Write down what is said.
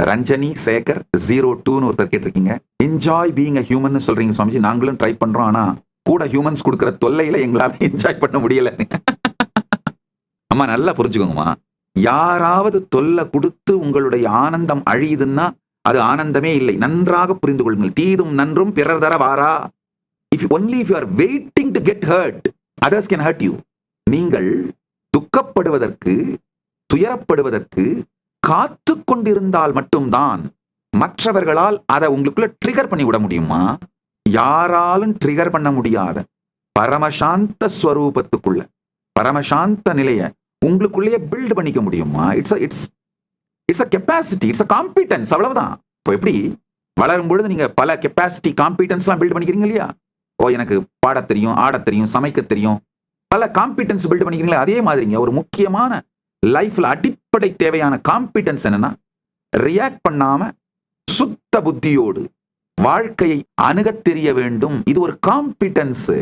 ரஞ்சனி சேகர் 02 ஒருத்தர் கேட்டிருக்கீங்க. Enjoy being a human சொல்றீங்க சுவாமிஜி. நாங்களும் ட்ரை பண்றோம், ஆனா கூட ஹியூமன்ஸ் கொடுக்குற தொல்லையில எங்களால என்ஜாய் பண்ண முடியல. அம்மா நல்லா புரிஞ்சுக்கோங்கம்மா, யாராவது தொல்லை கொடுத்து உங்களுடைய ஆனந்தம் அழியுதுன்னா அது ஆனந்தமே இல்லை. நன்றாக புரிந்து கொள்ளுங்கள். தீதும் நன்றும் பிறர் தர வாரா. If you are waiting to get hurt, others can hurt you. நீங்கள் துக்கப்படுவதற்கு, துயரப்படுவதற்கு காத்து கொண்டிருந்தால் மட்டும்தான் மற்றவர்களால் அதை உங்களுக்குள்ள ட்ரிகர் பண்ணி விட முடியுமா? யாராலும் ட்ரிகர் பண்ண முடியாத பரமசாந்த ஸ்வரூபத்துக்குள்ள, பரமசாந்த நிலைய உங்களுக்குள்ளேயே பில்ட் பண்ணிக்க முடியுமா? It's a capacity, it's a competence, அவ்வளவுதான். இப்போ எப்படி வளரும் பொழுது நீங்க பல கெப்பாசிட்டி காம்பிடன்ஸ்லாம் பில்ட் பண்ணிக்கிறீங்க இல்லையா? எனக்கு பாட தெரியும், ஆட தெரியும், சமைக்க தெரியும், பல காம்பிடன்ஸ் பில்ட் பண்ணிக்கிறீங்களா? அதே மாதிரிங்க ஒரு முக்கியமான லைஃப்ல அடிப்படை தேவையான காம்பிடன்ஸ் என்னன்னா, ரியாக்ட் பண்ணாம சுத்த புத்தியோடு வாழ்க்கையை அணுகத் தெரிய வேண்டும். இது ஒரு காம்பிடன்ஸ்.